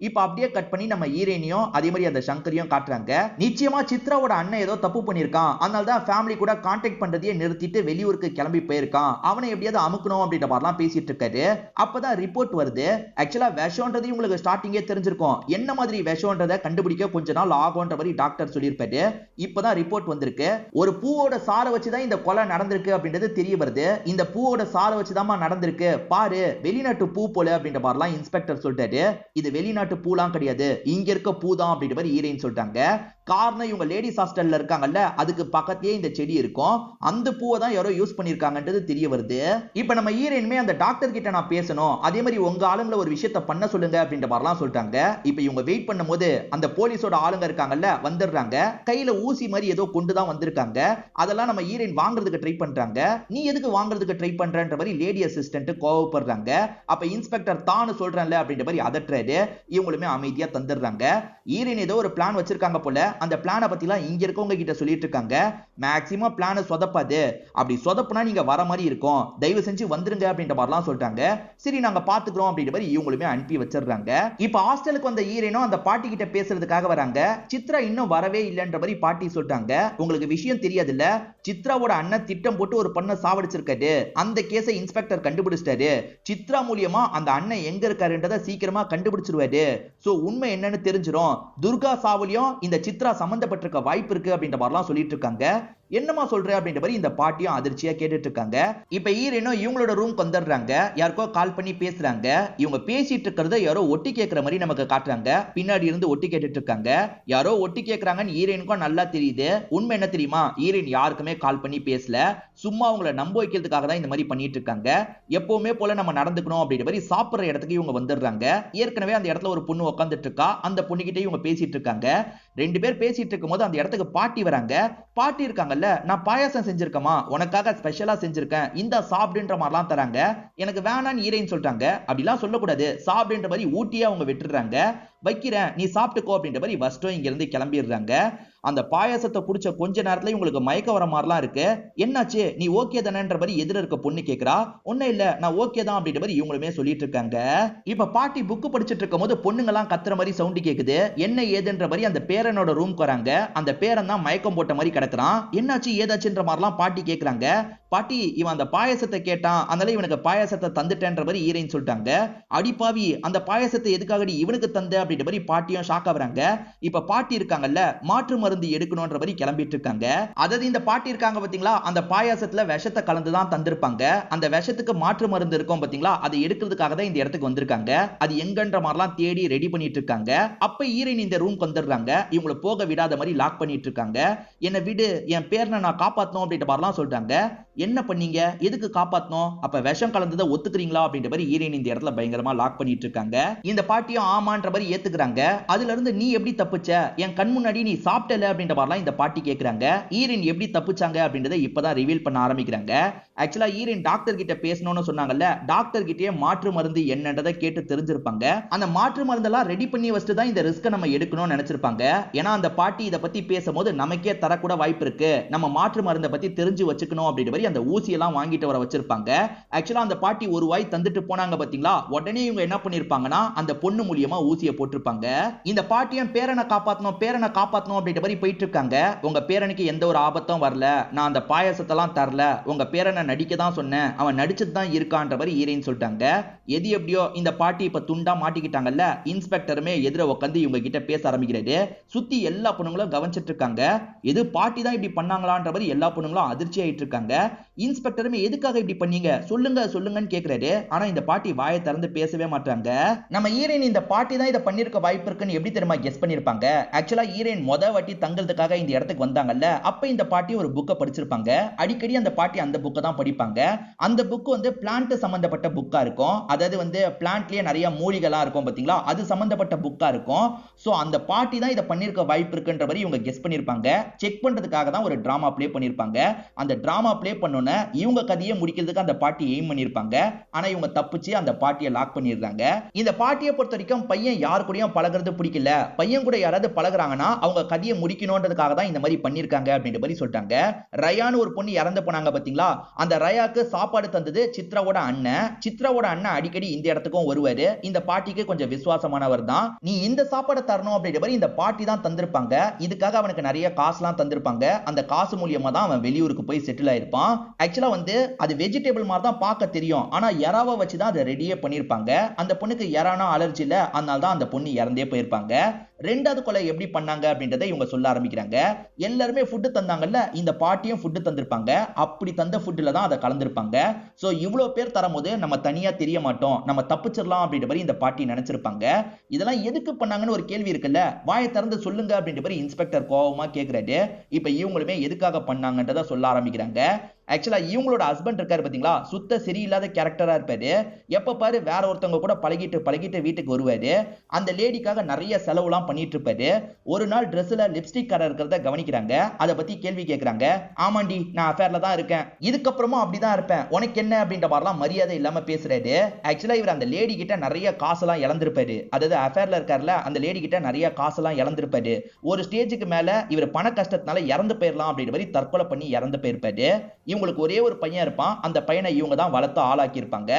இப்ப அப்படியே கட் பண்ணி நம்ம ஈரேனியும் அதே மாதிரி அந்த சங்கரையும் காட்டுறாங்க. நிச்சயமா சித்ராவோட அண்ணன் ஏதோ தப்பு பண்ணிருக்கான், அதனால தான் ஃபேமிலி கூட கான்டாக்ட் பண்றதையே நிறுத்திட்டு வெளியூருக்கு கிளம்பி போயிருக்கான், அவனை எப்படியாவது அமுக்கணும் அப்படின்ற மாதிரிலாம் பேசிட்டு இருக்காரு. அப்பதான் ரிப்போர்ட் வருது. ஆக்சுவலா விஷம்ன்றது உங்களுக்கு ஸ்டார்டிங்கே தெரிஞ்சிருக்கும், என்ன மாதிரி விஷம்ன்றதை கண்டுபிடிக்க கொஞ்ச நாள் ஆகும்ன்ற மாதிரி டாக்டர் சொல்லியிருப்பாரு. இப்பதான் ரிப்போர்ட் வந்திருக்கு. ஒரு பூவோட சாரை வச்சுதான் இந்த கொலை நடந்திருக்கு அப்படின்றது தெரிய வருது. இந்த பூவோட சாரை வச்சுதான் நடந்திருக்கு பாரு, வெளிநாட்டு பூ போல அப்படின்ற மாதிரிலாம் இன்ஸ்பெக்டர் சொல்லிட்டாரு. இது வெளிநாட்டு பூலாம் கிடையாது, இங்க இருக்க பூ தான் அப்படின்ற மாதிரி ஈரேன்னு சொல்லிட்டாங்க. காரணம் இவங்க லேடிஸ் ஹாஸ்டல்ல இருக்காங்கல்ல, அதுக்கு பக்கத்திலே இந்த செடி இருக்கும், அந்த பூவை தான் யாரோ யூஸ் பண்ணிருக்காங்கன்றது தெரிய வருது. இப்ப நம்ம ஈரேனுமே அந்த டாக்டர் கிட்ட நான் பேசணும், அதே மாதிரி உங்க ஆளுங்களை ஒரு விஷயத்தை பண்ண சொல்லுங்க அப்படின்ற மாதிரிலாம் சொல்லிட்டாங்க. இப்ப இவங்க வெயிட் பண்ணும்போது அந்த போலீஸோட ஆளுங்க இருக்காங்கல்ல வந்துடுறாங்க. கையில ஊசி மாதிரி ஏதோ கொண்டு தான் வந்திருக்காங்க. அதெல்லாம் நம்ம ஈரேன் வாங்குறதுக்கு ட்ரை பண்றாங்க. நீ எதுக்கு வாங்குறதுக்கு ட்ரை பண்றன்ற மாதிரி லேடி அசிஸ்டன்ட் கோவப்படுறாங்க. அப்ப இன்ஸ்பெக்டர் தான் சொல்றேன்ல அப்படின்ற மாதிரி அதட்டுறாரு. இவங்களுமே அமைதியா தந்துடுறாங்க. ஈரேன் ஏதோ ஒரு பிளான் வச்சிருக்காங்க போல, அந்த பிளானை பத்திலாம் இங்க இருக்கவங்க கிட்ட சொல்லிட்டு இருக்காங்க. மேக்ஸிமம் பிளானை சொதப்பாது, அப்படி சொதப்புனா நீங்க வர மாதிரி இருக்கும், தயவு செஞ்சு வந்துருங்க அப்படின்ற மாதிரிலாம் சொல்றாங்க. சரி நாங்க பாத்துக்கிறோம் அப்படின்ற மாதிரி இவங்களுமே அனுப்பி வச்சிடுறாங்க. இப்ப ஹாஸ்டலுக்கு வந்த ஈரேனும் அந்த பாட்டி கிட்ட பேசுறதுக்காக வராங்க. சித்ரா இன்னும் வரவே இல்லைன்ற மாதிரி பாட்டி சொல்றாங்க. உங்களுக்கு விஷயம் தெரியாதுல்ல, சித்ராவோட அண்ணன் திட்டம் போட்டு ஒரு பொண்ணை சாவடிச்சிருக்காரு, அந்த கேஸை இன்ஸ்பெக்டர் கண்டுபிடிச்சிட்டாரு. சித்ரா மூலியமா அந்த அண்ணன் எங்க இருக்காருன்றதை சீக்கிரமா கண்டுபிடிச்சிருவாரு. சோ உண்மை என்னன்னு தெரிஞ்சிரும், துர்கா சாவுலியும் இந்த சித்ரா சம்பந்தப்பட்டிருக்க வாய்ப்பு இருக்கு அப்படின்ற மாதிரிலாம் சொல்லிட்டு இருக்காங்க. என்னமா சொல்ற அப்படின்ற மாதிரி இந்த பாட்டியும் அதிர்ச்சியா கேட்டுட்டு இருக்காங்க. இப்ப ஈரேனும் இவங்களோட ரூம்க்கு வந்துடுறாங்க. யாருக்கோ கால் பண்ணி பேசுறாங்க. இவங்க பேசிட்டு இருக்கிறத யாரோ ஒட்டி கேட்கிற மாதிரி நமக்கு காட்டுறாங்க. பின்னாடி இருந்து ஒட்டி கேட்டுட்டு இருக்காங்க. யாரோ ஒட்டி கேட்கறாங்கன்னு ஈரேனுக்கும் நல்லா தெரியுது. உண்மை என்ன தெரியுமா, ஈரேன் யாருக்குமே கால் பண்ணி பேசல, சும்மா அவங்கள நம்ப வைக்கிறதுக்காக தான் இந்த மாதிரி பண்ணிட்டு இருக்காங்க. எப்பவுமே போல நம்ம நடந்துக்கணும் அப்படின்ற மாதிரி சாப்பிடுற இடத்துக்கு இவங்க வந்துடுறாங்க. ஏற்கனவே அந்த இடத்துல ஒரு பொண்ணு உட்காந்துட்டு இருக்கா, அந்த பொண்ணுகிட்ட இவங்க பேசிட்டு இருக்காங்க. ரெண்டு பேர் பேசிட்டு இருக்கும் போது அந்த இடத்துக்கு பாட்டி வராங்க. பாட்டி இருக்காங்கல்ல, நான் பாயாசம் செஞ்சிருக்கமா, உனக்காக ஸ்பெஷலா செஞ்சிருக்கேன், இந்த சாப்பிடுன்ற மாதிரிலாம் தராங்க. எனக்கு வேணான்னு ஈரேன்னு சொல்றாங்க. அப்படிலாம் சொல்லக்கூடாது, சாப்பிடுன்ற மாதிரி ஊட்டியே அவங்க விட்டுறாங்க. வைக்கிறேன் நீ சாப்பிட்டுக்கோ அப்படின்ற மாதிரி வஸ்டம் இங்க இருந்து கிளம்பிடுறாங்க. அந்த பாயாசத்தை குடிச்ச கொஞ்ச நேரத்துல உங்களுக்கு மயக்க வர மாதிரிலாம் இருக்கு. என்னாச்சு, நீ ஓகே தானேன்ற மாதிரி எதிர இருக்க பொண்ணு கேக்குறா. ஒன்னும் இல்ல நான் ஓகே தான் அப்படின்ற மாதிரி இவங்களுமே சொல்லிட்டு இருக்காங்க. இப்ப பாட்டி புக் படிச்சிட்டு இருக்கும் போது பொண்ணுங்கெல்லாம் கத்துற மாதிரி சவுண்ட் கேக்குது. என்ன ஏதுன்ற மாதிரி அந்த பேரனோட ரூம்க்கு வராங்க. அந்த பேரன் தான் மயக்கம் போட்ட மாதிரி கிடக்குறான். என்னாச்சு ஏதாச்சுன்ற மாதிரிலாம் பாட்டி கேக்குறாங்க. பாட்டி இவன் அந்த பாயாசத்தை கேட்டான், அதனால இவனுக்கு பாயாசத்தை தந்துட்டேன்ற மாதிரி ஈரேன்னு சொல்லிட்டாங்க. அடிப்பாவி, அந்த பாயாசத்தை எதுக்காகடி இவனுக்கு தந்த அப்படின்ற மாதிரி பாட்டியும் ஷாக் ஆகுறாங்க. இப்ப பாட்டி இருக்காங்கல்ல, மாற்று மருந்து எடுக்கணும்ன்ற மாதிரி கிளம்பிட்டு இருக்காங்க. அதாவது இந்த பாட்டி இருக்காங்க பாத்தீங்களா, அந்த பாயாசத்துல விஷத்தை கலந்து தான் தந்திருப்பாங்க. அந்த விஷத்துக்கு மாற்று மருந்து இருக்கும் பாத்தீங்களா, அதை எடுக்கிறதுக்காக தான் இந்த இடத்துக்கு வந்திருக்காங்க. அது எங்கன்ற மாதிரிலாம் தேடி ரெடி பண்ணிட்டு இருக்காங்க. அப்ப ஈரேன் இந்த ரூம்க்கு வந்துடுறாங்க. இவங்களை போக விடாத மாதிரி லாக் பண்ணிட்டு இருக்காங்க. என்ன விடு, என் பேரனை நான் காப்பாத்தணும் அப்படின்ற மாதிரிலாம் சொல்றாங்க. என்ன பண்ணீங்க, எதுக்கு காப்பாத்தணும், அப்ப விஷம் கலந்ததை ஒத்துக்கிறீங்களா அப்படின்ற மாதிரி ஈரேன் இந்த இடத்துல பயங்கரமா லாக் பண்ணிட்டு இருக்காங்க. இந்த பாட்டியும் ஆமான்ற மாதிரி ஏத்துக்கிறாங்க. அதுல இருந்து நீ எப்படி தப்பிச்ச, என் கண் முன்னாடி நீ சாப்பிட்டல அப்படின்ற மாதிரிலாம் இந்த பாட்டி கேக்குறாங்க. ஈரேன் எப்படி தப்பிச்சாங்க அப்படின்றத இப்பதான் ரிவீல் பண்ண ஆரம்பிக்கிறாங்க. ஆக்சுவலா ஈரேன் டாக்டர் கிட்ட பேசணும்னு சொன்னாங்கல்ல, டாக்டர் கிட்டே மாற்று மருந்து என்னன்றதை கேட்டு தெரிஞ்சிருப்பாங்க. அந்த மாற்று மருந்தெல்லாம் ரெடி பண்ணி வச்சுட்டு தான் இந்த ரிஸ்க் நம்ம எடுக்கணும்னு நினைச்சிருப்பாங்க. ஏன்னா அந்த பாட்டி இதை பத்தி பேசும்போது நமக்கே தரக்கூட வாய்ப்பு இருக்கு, நம்ம மாற்று மருந்தை பத்தி தெரிஞ்சு வச்சுக்கணும் அப்படின்ற மாதிரி அந்த ஊசியெல்லாம் வாங்கிட்டு வர வச்சிருப்பாங்க. ஆக்சுவலா அந்த பாட்டி ஒரு வாய் தந்துட்டு போனாங்க பாத்தீங்களா, உடனே இவங்க என்ன பண்ணிருப்பாங்கன்னா அந்த பொண்ணு மூலியமா ஊசியை போட்டிருப்பாங்க. இந்த பாட்டியும் பேரனை காப்பாத்தணும் பேரனை காப்பாத்தணும் அப்படின்ற மாதிரி போயிட்டு இருக்காங்க. உங்க பேரனுக்கு எந்த ஒரு ஆபத்தும் வரல, நான் அந்த பாயாசத்தெல்லாம் தரல, உங்க பேரனை நான் நடிக்க தான் சொன்னேன், அவன் நடிச்சது தான் இருக்கான்ற மாதிரி ஹீரோயின் சொல்லிட்டாங்க. எது எப்படியோ இந்த பாட்டி இப்ப துண்டா மாட்டிக்கிட்டாங்கல்ல. இன்ஸ்பெக்டருமே எதிர உட்காந்து இவங்க கிட்ட பேச ஆரம்பிக்கிறாரு. சுத்தி எல்லா பொண்ணுங்களும் கவனிச்சிட்டு இருக்காங்க. எது பாட்டி தான் இப்படி பண்ணாங்களான்ற மாதிரி எல்லா பொண்ணுங்களும் அதிர்ச்சி ஆயிட்டு இருக்காங்க. இன்ஸ்பெக்டருமே எதுக்காக இப்படி பண்ணீங்க, சொல்லுங்க சொல்லுங்கன்னு கேக்குறாரு. ஆனா இந்த பாட்டி வாயை திறந்து பேசவே மாட்டாங்க. நம்ம ஹீரோயின் இந்த பாட்டி தான் இதை பண்ணிருக்க வாய்ப்பு இருக்குன்னு எப்படி தெரியுமா கெஸ் பண்ணிருப்பாங்க. ஆக்சுவலா ஹீரோயின் மொத வாட்டி தங்கிறதுக்காக இந்த இடத்துக்கு வந்தாங்கல்ல, அப்ப இந்த பாட்டி ஒரு புக்கை படிச்சிருப்பாங்க. அடிக்கடி அந்த பாட்டி அந்த புக்கை தான் படிப்பாங்க. அந்த புக் வந்து பிளான்ட் சம்பந்தப்பட்ட புக்கா இருக்கும். அதாவது வந்து பிளான்ட்லயே நிறைய மூலிகளா இருக்கும் பாத்தீங்களா, அது சம்பந்தப்பட்ட புக்கா இருக்கும். சோ அந்த பாட்டி தான் இதை பண்ணிருக்க வாய்ப்பு இருக்குன்ற மாதிரி இவங்க கெஸ் பண்ணிருப்பாங்க. செக் பண்றதுக்காக தான் ஒரு டிராமா பிளே பண்ணிருப்பாங்க. அந்த டிராமா பிளே பண்ணோன்னு இவங்க கதையை முடிக்கிறதுக்கு அந்த பாட்டி எய்ம் பண்ணிருப்பாங்க. ஆனா இவங்க தப்பிச்சு அந்த பாட்டியை லாக் பண்ணிடுறாங்க. இந்த பாட்டியை பொறுத்த வரைக்கும் பையன் யார் கூடயும் பழகிறது பிடிக்கல, பையன் கூட யாராவது பழகுறாங்கன்னா அவங்க கதையை முடிக்கணும்ன்றதுக்காக தான் இந்த மாதிரி பண்ணிருக்காங்க அப்படின்ற மாதிரி சொல்லிட்டாங்க. ரயான்னு ஒரு பொண்ணு இறந்து போனாங்க பாத்தீங்களா, அந்த ரயாக்கு சாப்பாடு தந்தது சித்ராவோட அண்ணன். சித்ராவோட அண்ணன் அடிக்கடி இந்த இடத்துக்கும் வருவாரு. இந்த பாட்டிக்கு கொஞ்சம் விசுவாசமானவர் தான். நீ இந்த சாப்பாடு தரணும் அப்படின்ற மாதிரி இந்த பாட்டி தான் தந்திருப்பாங்க. இதுக்காக அவனுக்கு நிறைய காசுலாம் தந்திருப்பாங்க. அந்த காசு மூலியமா தான் அவன் வெளியூருக்கு போய் செட்டில் ஆயிருப்பான். ஆக்சுவலா வந்து அது வெஜிடபிள் மாதிரி தான் பார்க்க தெரியும். ஆனா எறாவை வச்சு தான் அதை ரெடியே பண்ணிருப்பாங்க. அந்த பொண்ணுக்கு எறானா அலர்ஜி இல்ல, அதனால தான் அந்த பொண்ணு இறந்தே போயிருப்பாங்க. ரெண்டாவது கொலை எப்படி பண்ணாங்க அப்படின்றத இவங்க சொல்ல ஆரம்பிக்கிறாங்க. எல்லாருமே ஃபுட் தந்தாங்கல்ல, இந்த பாட்டியும் ஃபுட் தந்திருப்பாங்க. அப்படி தந்த ஃபுட்ல தான் அதை கலந்திருப்பாங்க. சோ இவ்வளவு பேர் தரும்போது நம்ம தனியா தெரிய மாட்டோம், நம்ம தப்பிச்சிடலாம் அப்படின்ற மாதிரி இந்த பாட்டி நினைச்சிருப்பாங்க. இதெல்லாம் எதுக்கு பண்ணாங்கன்னு ஒரு கேள்வி இருக்குல்ல, வாயை திறந்து சொல்லுங்க அப்படின்ற மாதிரி இன்ஸ்பெக்டர் கோவமா கேக்குறாரு. இப்ப இவங்களுமே எதுக்காக பண்ணாங்கன்றத சொல்ல ஆரம்பிக்கிறாங்க. ஆக்சுவலா இவங்களோட ஹஸ்பண்ட் இருக்காரு பாத்தீங்களா, சுத்த சரியில்லாத கேரக்டரா இருப்பாரு. எப்ப பாரு வேற ஒருத்தவங்க கூட பழகிட்டு வீட்டுக்கு வருவாரு. அந்த லேடிக்காக நிறைய செலவுலாம் பண்ணிட்டு இருப்பாரு. ஒரு நாள் ட்ரெஸ்ல லிப்ஸ்டிக் கடை இருக்கிறத கவனிக்கிறாங்க. அதை பத்தி கேள்வி கேட்கறாங்க. ஆமாண்டி, நான் அஃபேர்ல தான் இருக்கேன், இதுக்கப்புறமும் அப்படிதான் இருப்பேன், உனக்கு என்ன அப்படின்ற மாதிரிலாம் மரியாதை இல்லாம பேசுறாரு. ஆக்சுவலா இவர் அந்த லேடி கிட்ட நிறைய காசெல்லாம் இழந்திருப்பாரு. அதாவது அஃபேர்ல இருக்காருல, அந்த லேடி கிட்ட நிறைய காசெல்லாம் இழந்திருப்பாரு. ஒரு ஸ்டேஜுக்கு மேல இவர் பண கஷ்டத்தினால இறந்து போயிடலாம் அப்படின்ற மாதிரி தற்கொலை பண்ணி இறந்து போயிருப்பாரு. இவங்களுக்கு ஒரே ஒரு பையன் இருப்பான். அந்த பையனை இவங்க தான் வளர்த்து ஆளாக்கி இருப்பாங்க.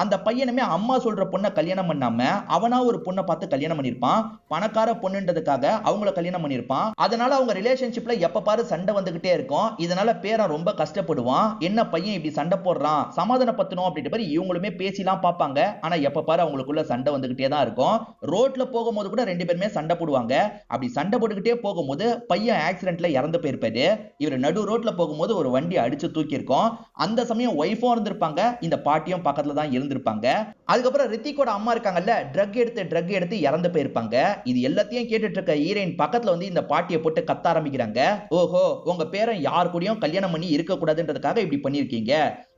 அந்த பையனுமே அம்மா சொல்ற பொண்ணை கல்யாணம் பண்ணாம அவனா ஒரு பொண்ணை பார்த்து கல்யாணம் பண்ணிருப்பான். பணக்கார பொண்ணுன்றதுக்காக அவங்கள கல்யாணம் பண்ணிருப்பான். அதனால அவங்க ரிலேஷன்ஷிப்ல எப்ப பாரு சண்டை வந்துகிட்டே இருக்கும். இதனால பேரன் ரொம்ப கஷ்டப்படுவான். என்ன பையன் இப்படி சண்டை போடுறான், சமாதானப்படுத்தணும் அப்படின்ற மாதிரி இவங்களுமே பேசிலாம் பார்ப்பாங்க. ஆனா எப்ப பாரு அவங்களுக்குள்ள சண்டை வந்துகிட்டே தான் இருக்கும். ரோட்ல போகும்போது கூட ரெண்டு பேருமே சண்டை போடுவாங்க. அப்படி சண்டை போட்டுக்கிட்டே போகும்போது பையன் ஆக்சிடென்ட்ல இறந்து போயிருப்பாரு. இவர் நடு ரோட்ல போகும்போது ஒரு வண்டி அடிச்சு தூக்கி இருக்கும். அந்த சமயம் ஒய்ஃபும் இருந்திருப்பாங்க, இந்த பாட்டியும் பக்கத்துல தான் இருந்திருப்பாங்க. அதுக்கப்புறம் ரித்திகோட அம்மா இருக்காங்கல்ல, ட்ரக் எடுத்து இறந்து போயிருப்பாங்க. இது எல்லாத்தையும் கேட்டுட்டு இருக்க ஹீரோயின் பக்கத்துல வந்து இந்த பாட்டியை போட்டு கத்த ஆரம்பிக்கிறாங்க. ஓஹோ, உங்க பேரன் யார் கூடயும் கல்யாணம் பண்ணி இருக்க கூடாதுன்றதுக்காக இப்படி பண்ணிருக்கீங்க,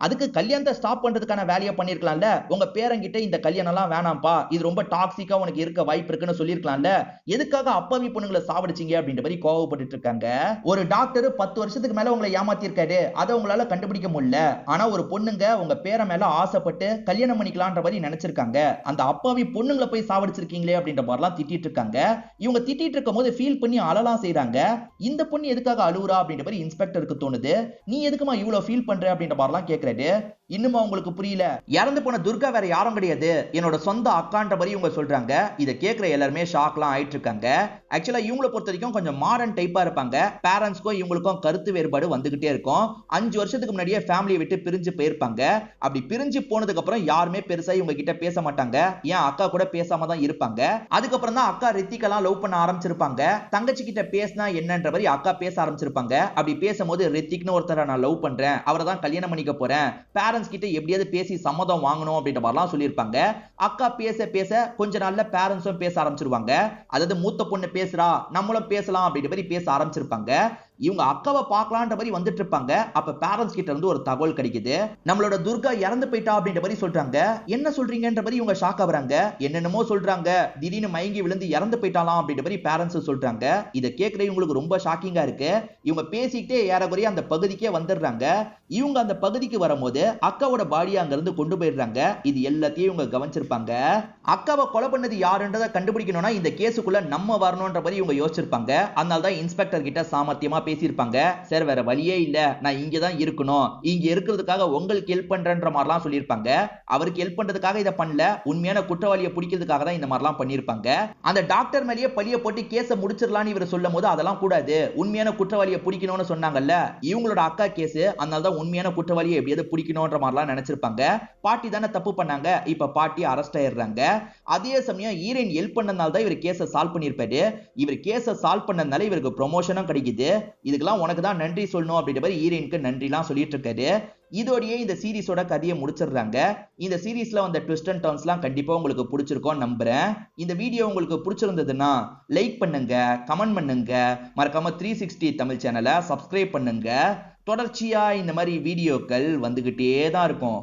அதுக்கு கல்யாணத்தை ஸ்டாப் பண்றதுக்கான வேலையை பண்ணிருக்கலாம்ல, உங்க பேரன் கிட்ட இந்த கல்யாணம் எல்லாம் வேணாம்பா, இது ரொம்ப டாக்ஸிக்கா உனக்கு இருக்க வாய்ப்பு இருக்குன்னு சொல்லிருக்கலாம்ல, எதுக்காக அப்பாவி பொண்ணுங்களை சாவடிச்சீங்க அப்படின்ற மாதிரி கோவப்பட்டு இருக்காங்க. ஒரு டாக்டர் 10 வருஷத்துக்கு மேல உங்களை ஏமாத்தி இருக்காரு, அதை உங்களால கண்டுபிடிக்க முடியல. ஆனா ஒரு பொண்ணுங்க உங்க பேரை மேல ஆசைப்பட்டு கல்யாணம் பண்ணிக்கலாம்ன்ற மாதிரி நினைச்சிருக்காங்க, அந்த அப்பாவி பொண்ணுங்களை போய் சாவடிச்சிருக்கீங்களே அப்படின்ற மாதிரிலாம் திட்டிட்டு இருக்காங்க. இவங்க திட்டிட்டு இருக்கும் போது ஃபீல் பண்ணி அழலாம் செய்றாங்க. இந்த பொண்ணு எதுக்காக அழுவுறா அப்படின்ற மாதிரி இன்ஸ்பெக்டருக்கு தோணுது. நீ எதுக்குமா இவ்வளவு ஃபீல் பண்ற அப்படின்ற மாதிரிலாம் கேக்குறாரு. இன்னுமா உங்களுக்கு புரியல, இறந்து போன துர்கா வேற யாரும் கிடையாது, என்னோட சொந்த அக்கான்ற மாதிரி இவங்க சொல்றாங்க. இதை கேட்கிற எல்லாருமே ஷாக்லாம் ஆயிட்டு இருக்காங்க. ஆக்சுவலா இவங்களை பொறுத்த வரைக்கும் கொஞ்சம் மாடர்ன் டைப்பா இருப்பாங்க. பேரண்ட்ஸ்க்கும் இவங்களுக்கும் கருத்து வேறுபாடு வந்துகிட்டே இருக்கும். 5 வருஷத்துக்கு முன்னாடியே ஃபேமிலியை விட்டு பிரிஞ்சு போயிருப்பாங்க. அப்படி பிரிஞ்சு போனதுக்கு அப்புறம் யாருமே பெருசா இவங்க கிட்ட பேச மாட்டாங்க. ஏன் அக்கா கூட பேசாம தான் இருப்பாங்க. அதுக்கப்புறம் தான் அக்கா ரித்திகெல்லாம் லவ் பண்ண ஆரம்பிச்சிருப்பாங்க. தங்கச்சி கிட்ட பேசினா என்னன்ற மாதிரி அக்கா பேச ஆரம்பிச்சிருப்பாங்க. அப்படி பேசும்போது ரித்திக்னு ஒருத்தரை நான் லவ் பண்றேன், அவரை தான் கல்யாணம் பண்ணிக்க போறேன், பேரண்ட்ஸ் கிட்ட எப்படியாவது பேசி சம்மதம் வாங்கணும் அப்படின்ற மாதிரிலாம் சொல்லியிருப்பாங்க. அக்கா பேச பேச கொஞ்ச நாள்ல பேரண்ட்ஸும் பேச ஆரம்பிச்சிருவாங்க. அதாவது மூத்த பொண்ணு பேசுறா, நம்மளும் பேசலாம் அப்படின்ற மாதிரி பேச ஆரம்பிச்சிருப்பாங்க. இவங்க அக்காவை பார்க்கலான்ற மாதிரி வந்துட்டு இருப்பாங்க. அப்ப பேரண்ட்ஸ் கிட்ட இருந்து ஒரு தகவல் கிடைக்குது, நம்மளோட துர்கா இறந்து போயிட்டா அப்படின்ற மாதிரி சொல்றாங்க. என்ன சொல்றீங்கன்ற மாதிரி இவங்க ஷாக் ஆகுறாங்க. என்னென்னமோ சொல்றாங்க, திடீர்னு மயங்கி விழுந்து இறந்து போயிட்டாலாம் அப்படின்ற மாதிரி பேரண்ட்ஸ் சொல்றாங்க. இதை கேட்கிற இவங்களுக்கு ரொம்ப ஷாக்கிங்கா இருக்கு. இவங்க பேசிக்கிட்டே ஏறக்குறைய அந்த பகுதிக்கே வந்துடுறாங்க. இவங்க அந்த பகுதிக்கு வரும்போது அக்காவோட பாடியை அங்க இருந்து கொண்டு போயிடுறாங்க. இது எல்லாத்தையும் இவங்க கவனிச்சிருப்பாங்க. அக்காவை கொலை பண்ணது யாருன்றதை கண்டுபிடிக்கணும்னா இந்த கேஸுக்குள்ள நம்ம வரணும்ன்ற மாதிரி இவங்க யோசிச்சிருப்பாங்க. அதனால தான் இன்ஸ்பெக்டர் கிட்ட சாமர்த்தியமா பேசியிருப்பாங்க. சார் வேற வழியே இல்ல, நான் இங்க தான் இருக்கணும், இங்க இருக்கிறதுக்காக உங்களுக்கு ஹெல்ப் பண்றேன்ற மாதிரிலாம் சொல்லியிருப்பாங்க. அவருக்கு ஹெல்ப் பண்றதுக்காக இதை பண்ணல, உண்மையான குற்றவாளியை பிடிக்கிறதுக்காக தான் இந்த மாதிரிலாம் பண்ணியிருப்பாங்க. அந்த டாக்டர் மேலேயே பழிய போட்டு கேஸை முடிச்சிடலாம்னு இவர் சொல்லும் போது அதெல்லாம் கூடாது, உண்மையான குற்றவாளியை பிடிக்கணும்னு சொன்னாங்கல்ல, இவங்களோட அக்கா கேஸ், அதனால தான் உண்மையான குற்றவாளியை எப்படியாவது பிடிக்கணும்ன்ற மாதிரிலாம் நினைச்சிருப்பாங்க. பாட்டி தானே தப்பு பண்ணாங்க, இப்ப பாட்டி அரெஸ்ட் ஆயிடுறாங்க. அதே சமயம் ஹீரோயின் ஹெல்ப் பண்ணனால தான் இவர் கேஸை சால்வ் பண்ணியிருப்பாரு. இவர் கேஸை சால்வ் பண்ணதுனால இவருக்கு ப்ரொமோஷனும் கிடைக்குது. இதுக்கெல்லாம் உனக்கு தான் நன்றி சொல்லணும் அப்படின்ற மாதிரி ஹீரோயினுக்கு நன்றிலாம் சொல்லிட்டு இருக்காரு. இதோடயே இந்த சீரிஸோட கதையை முடிச்சிடுறாங்க. இந்த சீரிஸ்ல வந்த ட்விஸ்ட் அண்ட் டர்ன்ஸ்லாம் கண்டிப்பா உங்களுக்கு பிடிச்சிருக்கும் நம்புறேன். இந்த வீடியோ உங்களுக்கு பிடிச்சிருந்ததுன்னா லைக் பண்ணுங்க, கமெண்ட் பண்ணுங்க, மறக்காம 360 தமிழ் சேனலை சப்ஸ்கிரைப் பண்ணுங்க. தொடர்ச்சியா இந்த மாதிரி வீடியோக்கள் வந்துகிட்டே தான் இருக்கும்.